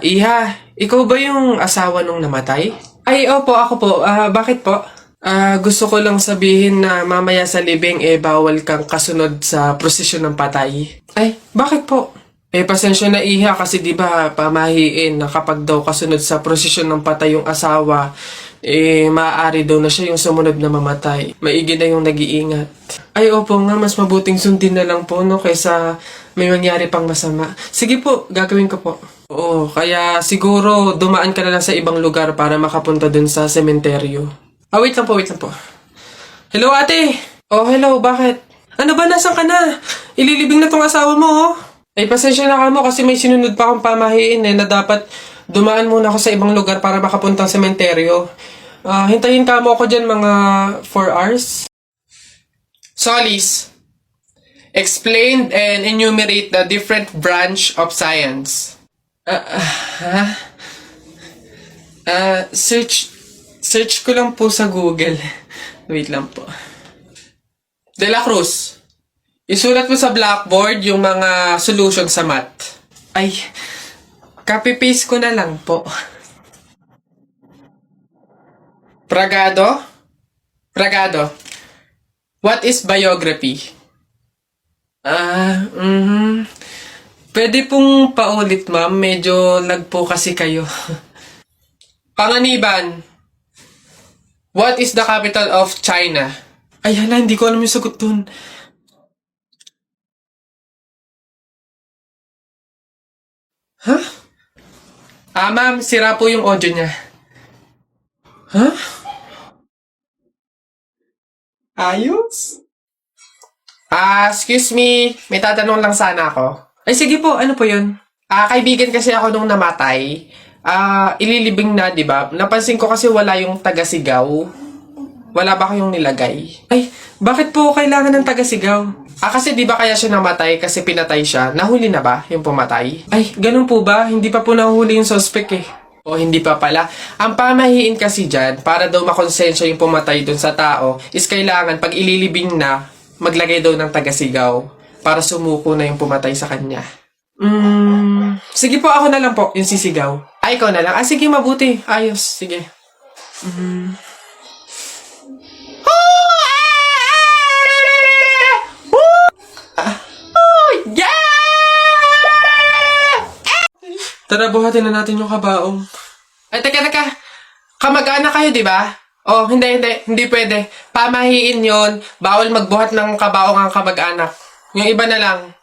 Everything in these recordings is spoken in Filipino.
Iha, ikaw ba yung asawa nung namatay? Ay, opo, ako po. Bakit po? Gusto ko lang sabihin na mamaya sa libing bawal kang kasunod sa prosesyon ng patay. Ay, bakit po? Pasensya na Iha kasi 'di ba pamahiin na kapag daw kasunod sa prosesyon ng patay yung asawa, maaari daw na siya yung sumunod na mamatay. Maigi na yung nag-iingat. Ay, opo nga, mas mabuting sundin na lang po, no, kaysa may mangyari pang masama. Sige po, gagawin ko po. Oo, kaya siguro dumaan ka na lang sa ibang lugar para makapunta dun sa sementeryo. Wait lang po, wait lang po. Hello, ate! Oh, hello, bakit? Ano ba, nasan ka na? Ililibing na tong asawa mo, oh. Ay, pasensya na ka mo kasi may sinunod pa akong pamahiin na dapat dumaan muna ako sa ibang lugar para makapunta sa sementeryo. Hintayin ka mo ako dyan mga 4 hours. Solis, explain and enumerate the different branch of science. Search ko lang po sa Google. Wait lang po. De La Cruz, isulat mo sa blackboard yung mga solution sa math. Ay, copy-paste ko na lang po. Pragado? Pragado, what is biography? Pwede pong paulit, ma'am. Medyo lag po kasi kayo. Panganiban, what is the capital of China? Ay, hala, hindi ko alam yung sagot dun. Huh? Ma'am, sira po yung audio niya. Huh? Ayos? Excuse me. May tatanong lang sana ako. Ay, sige po. Ano po yun? Kaibigan kasi ako nung namatay. Ililibing na, di ba? Napansin ko kasi wala yung taga-sigaw. Wala ba kayong nilagay? Ay, bakit po kailangan ng taga-sigaw? Kasi di ba kaya siya namatay kasi pinatay siya? Nahuli na ba yung pumatay? Ay, ganun po ba? Hindi pa po nahuli yung suspect eh. O hindi pa pala. Ang pamahiin kasi dyan, para daw makonsensya yung pumatay dun sa tao, is kailangan pag ililibing na, maglagay daw ng taga-sigaw para sumuko na yung pumatay sa kanya. Sige po, ako na lang po, yung sisigaw. Ay, ikaw na lang. Sige, mabuti. Ayos, sige. Tara, buhatin na natin yung kabaong. Ay, teka. Kamag-anak kayo, di ba? Oh, hindi pwede. Pamahiin yon, bawal magbuhat ng kabaong ang kamag-anak. Yung iba na lang.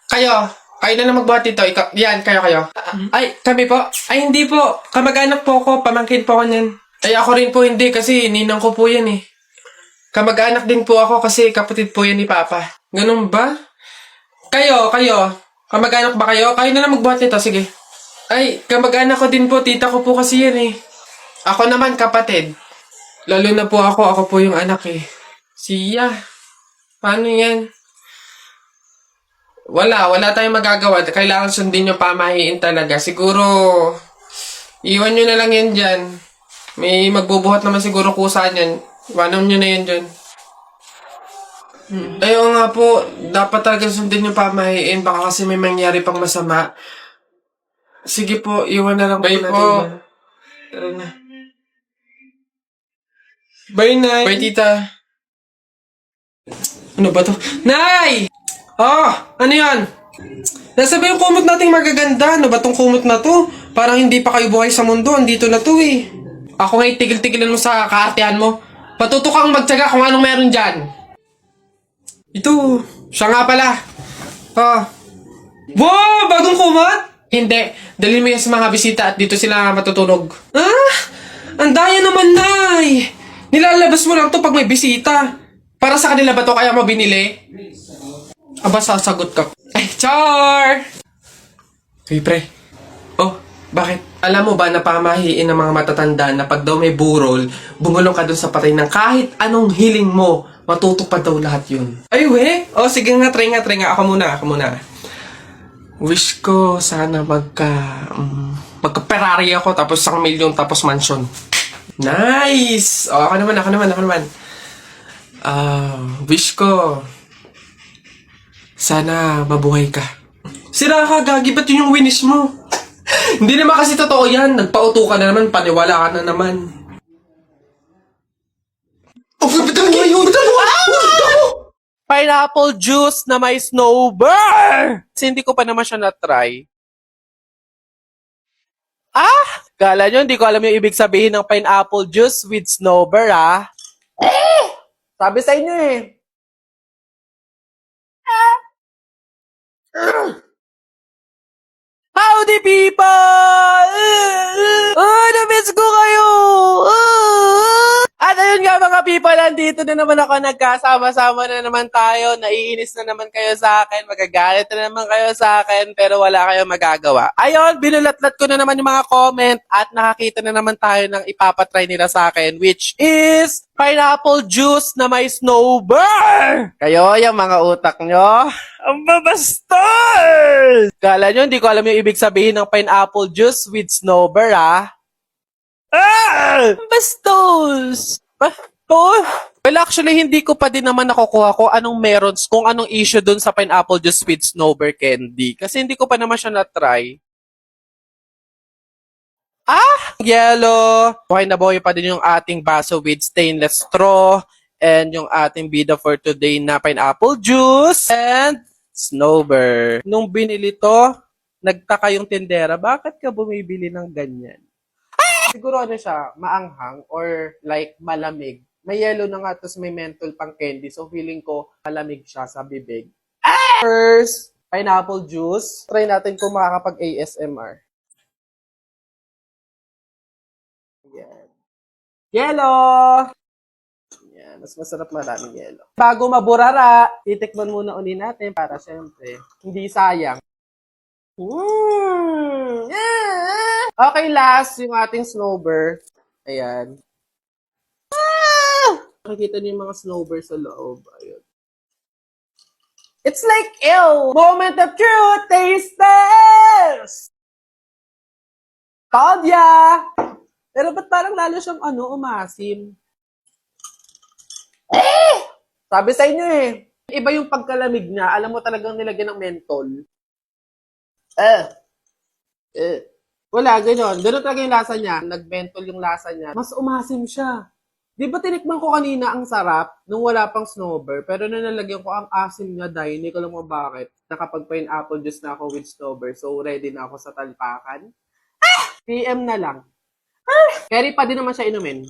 Kayo na lang magbuhat dito. Yan, kayo. Ay, kami po. Ay, hindi po. Kamag-anak po ako. Pamangkin po ako niyan. Ay, ako rin po hindi kasi ninang ko po yan eh. Kamag-anak din po ako kasi kapatid po yan ni Papa. Ganun ba? Kayo. Kamag-anak ba kayo? Kayo na lang magbuhat nito, sige. Ay, kamag-anak ko din po. Tita ko po kasi yan eh. Ako naman, kapatid. Lalo na po ako po yung anak eh. Siya. Paano yan? Wala tayong magagawa. Kailangan sundin yung pamahiin talaga. Siguro, iwan nyo na lang yan dyan. May magbubuhat naman siguro kusa yan. Iwanan nyo na yan dyan. Ayaw nga po, dapat talaga sundin yung pamahiin. Baka kasi may mangyari pang masama. Sige po, iwan na lang po natin. Bye po. Tara na. Bye, Nay. Bye, Tita. Ano ba to? Nay! Ano yan? Nasa ba yung kumot nating magaganda? Ano ba tong kumot na to? Parang hindi pa kayo buhay sa mundo. Andito na to eh. Ako ngayon tigil-tigilan mo sa kaartehan mo. Patuto kang magtyaga kung anong meron dyan. Ito. Siya nga pala. Wow! Bagong kumot? Hindi. Dalhin mo yan sa mga bisita at dito sila matutulog. Ang daya naman, Nay! Nilalabas mo lang to pag may bisita. Para sa kanila ba to kaya mo binili? Aba, sasagot ka. Ay, char! Hey, pre. Oh, bakit? Alam mo ba na pamahiin ng mga matatanda na pag daw may burol, bumulong ka dun sa patay ng kahit anong hiling mo, matutupad daw lahat yun. Ay, we? Oh, sige nga, try nga. Ako muna. Wish ko sana magka-Ferrari ako tapos 1 milyon tapos mansion. Nice! Ako naman. Wish ko sana mabuhay ka. Sira ka, gagi. Ba't yun yung winish mo? Hindi naman kasi totoo yan. Nagpauto ka na naman, paniwala ka na naman. Oh, bitan mo yun! Bitan mo! Pineapple juice na may snowbird! Kasi hindi ko pa naman siya na-try. Kala nyo, hindi ko alam yung ibig sabihin ng pineapple juice with snowbird, ah. Sabi sa inyo eh. Howdy people! Na-miss ko kayo! At ayun nga mga people, nandito na naman ako, nagkasama-sama na naman tayo, naiinis na naman kayo sa akin, magagalit na naman kayo sa akin, pero wala kayong magagawa. Ayun, binulatlat ko na naman yung mga comment at nakakita na naman tayo ng ipapatry nila sa akin, which is pineapple juice na may snowbird! Kayo, yung mga utak nyo, ang babastard! Kala nyo, hindi ko alam yung ibig sabihin ng pineapple juice with snowbird, ah. Bastos! Bastos! Well, actually, hindi ko pa din naman nakukuha kung anong meron, kung anong issue dun sa pineapple juice with snowbird candy. Kasi hindi ko pa naman siya na-try. Yellow! Okay na boy pa din yung ating baso with stainless straw. And yung ating bida for today na pineapple juice. And snowbird. Nung binili to, nagtaka yung tindera, bakit ka bumibili ng ganyan? Siguro ano siya, maanghang or like malamig. May yellow na nga, tapos may menthol pang candy. So feeling ko malamig siya sa bibig. First, pineapple juice. Try natin kung makakapag-ASMR. Yan. Yellow! Yan, mas masarap maraming yellow. Bago maburara, titikman muna uli natin para syempre, hindi sayang. Okay, last, yung ating snowbird. Ayan. Nakikita niyo yung mga snowbird sa loob. Ayun. It's like, ew! Moment of truth, taste test! Told ya! Pero ba't parang lalo siyang umasim? Sabi sa inyo eh. Iba yung pagkalamig niya. Alam mo talagang nilagyan ng mentol. Wala, gano'n. Gano'n talaga yung lasa niya. Nag-mentol yung lasa niya. Mas umasim siya. Di ba tinikman ko kanina ang sarap nung wala pang snowbird, pero nung nalagyan ko ang asim niya dahil hindi ko alam mo bakit. Nakapag-pineapple juice na ako with snowbird, so ready na ako sa talpakan. PM na lang. Carry pa din naman siya inumin.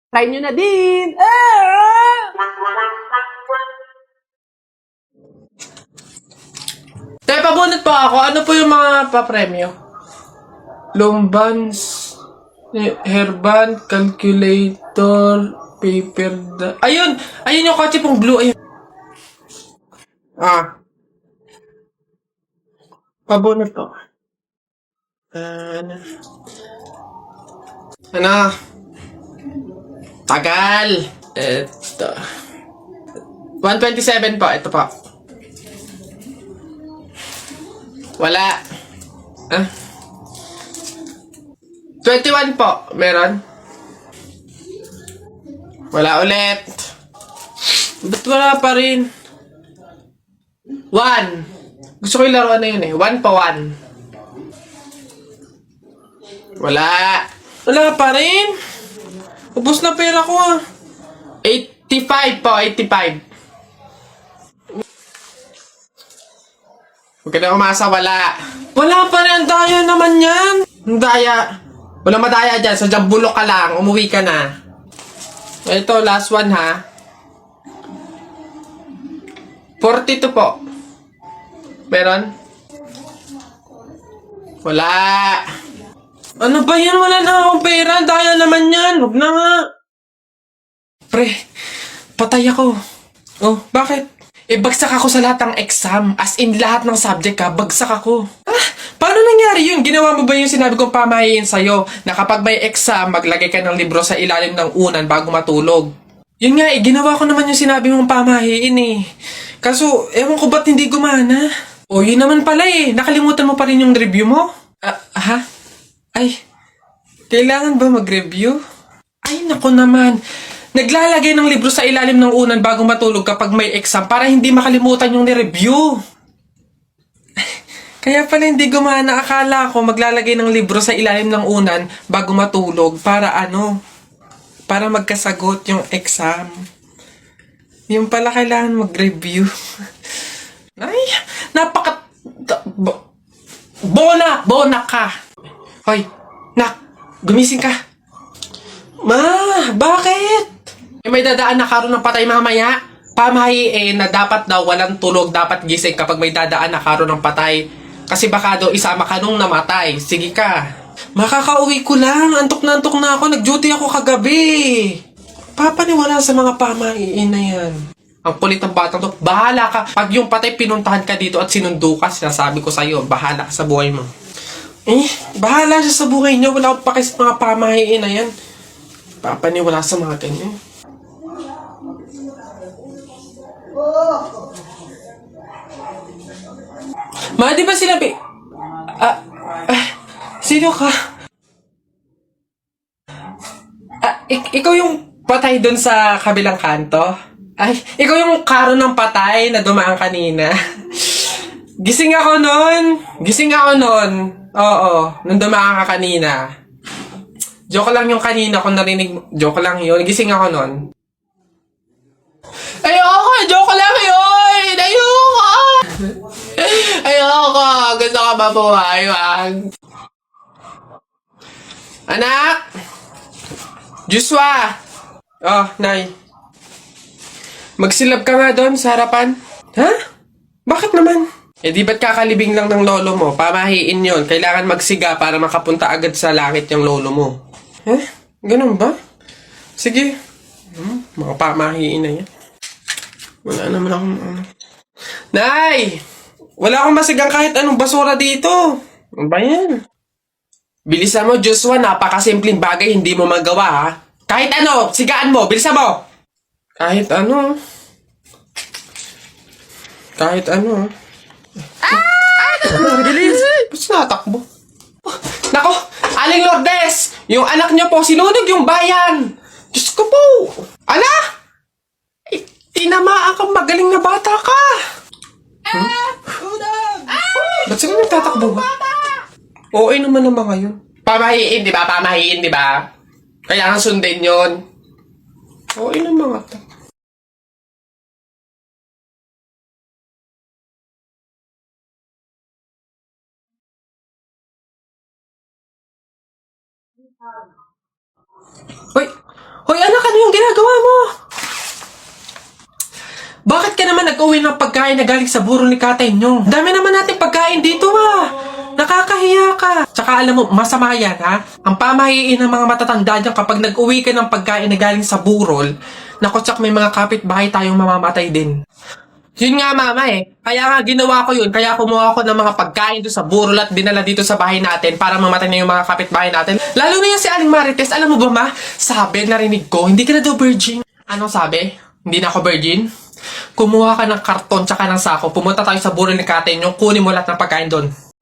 Try nyo na din! Tayo, pabunot po ako. Ano po yung mga papremyo? Lombans, hairband, calculator, paper, ayun! Ayun yung kotse pong blue. Ayun. Pabunot po. Ano? Tagal! Ito. 127 po. Ito po. Wala. 21 po. Meron? Wala ulit. Ba't wala pa rin? 1. Gusto ko yung laruan na yun eh. 1 pa 1. Wala. Wala pa rin. Ubus na pera ko ah. 85 po. 85. Huwag ka na umasa. Wala. Wala pa rin. Ang daya naman yan. Ang daya. Wala madaya dyan. Sadyang bulok ka lang. Umuwi ka na. Ito, last one ha. 42 po. Meron? Wala. Ano ba yan? Wala na akong pera. Daya naman yan. Huwag na nga. Pre, patay ako. Oh, bakit? Bagsak ako sa lahat ng exam. As in, lahat ng subject ka, bagsak ako. Paano nangyari yun? Ginawa mo ba yung sinabi kong pamahiin sa'yo na kapag may exam, maglagay ka ng libro sa ilalim ng unan bago matulog? Yun nga ginawa ko naman yung sinabi mong pamahiin eh. Kaso, ewan ko ba't hindi gumana? O, yun naman pala eh. Nakalimutan mo pa rin yung review mo? Ay, kailangan ba mag-review? Ay, naku naman. Naglalagay ng libro sa ilalim ng unan bago matulog kapag may exam para hindi makalimutan yung ni-review. Kaya pala hindi gumana. Akala ko maglalagay ng libro sa ilalim ng unan bago matulog para para magkasagot yung exam. Yung pala kailangan mag-review. Ay, Bona ka! Hoy, nak, gumising ka. Ma, bakit? May dadaan na karon ng patay mamaya. Pamahiin na dapat daw walang tulog, dapat gising kapag may dadaan na karon ng patay. Kasi baka daw isama ka nung namatay. Sige ka. Makakauwi ko lang. Antok na ako. Nag-duty ako kagabi. Papaniwala sa mga pamahiin na yan. Ang kulit ng batang to. Bahala ka. Pag yung patay pinuntahan ka dito at sinundo ka, sinasabi ko sa'yo, bahala ka sa buhay mo. Bahala siya sa buhay niyo. Wala akong paki sa mga pamahiin na yan. Papaniwala sa mga ganyan. Ma, di ba sinabi? Sino ka? Ikaw yung patay dun sa kabilang kanto? Ay, ikaw yung karo ng patay na dumaan kanina. Gising ako nun. Oo, nung dumaan ka kanina. Joke lang yung kanina kung narinig mo. Joke lang yun. Gising ako nun. Ayoko! Joke lang yun! Ayoko! Gusto ka mabuhay, wag. Anak! Joshua! Oh, Nay. Magsilab ka nga doon sa harapan. Ha? Bakit naman? Di ba't kakalibing lang ng lolo mo? Pamahiin yon. Kailangan magsiga para makapunta agad sa langit yung lolo mo. Ganun ba? Sige. Mga pamahiin na yan. Wala naman akong Nay! Wala akong masigang kahit anong basura dito. Ano ba yan? Bilisan mo, Joshua. Napakasimpleng bagay, hindi mo magawa, ha? Kahit ano, sigaan mo. Bilisan mo! Kahit ano. Bilis! Ba't natakbo? Nako! Aling Lourdes! Yung anak niyo po, sinunog yung bayan! Diyos ko po! Ala! Tinamaan kang magaling na bata ka! Ba't sila nagtatakbo ba? Oo naman ang mga yun. Pamahiin, di ba? Kaya nga sundin yun. Oo naman mga to. Hoy anak, ano yung ginagawa mo? Bakit ka naman nag-uwi ng pagkain na galing sa burol ni tatay nyo? Dami naman natin pagkain dito Nakakahiya ka. Tsaka alam mo, masama yan Ang pamahiin ng mga matatanda dyan kapag nag-uwi ka ng pagkain na galing sa burol, nakotsak may mga kapitbahay tayong mamamatay din. Yun nga mama Kaya nga ginawa ko yun. Kaya kumuha ko ng mga pagkain doon sa burol at dinala dito sa bahay natin para mamatay na yung mga kapitbahay natin. Lalo na yan si Aling Marites. Alam mo ba ma? Sabi, narinig ko, hindi ka na daw virgin. Anong sabi? Hindi na ako virgin? Kumuha ka ng karton tsaka ng sako. Pumunta tayo sa burol ni Katay nyo. Kunin mo lahat ng pagkain doon.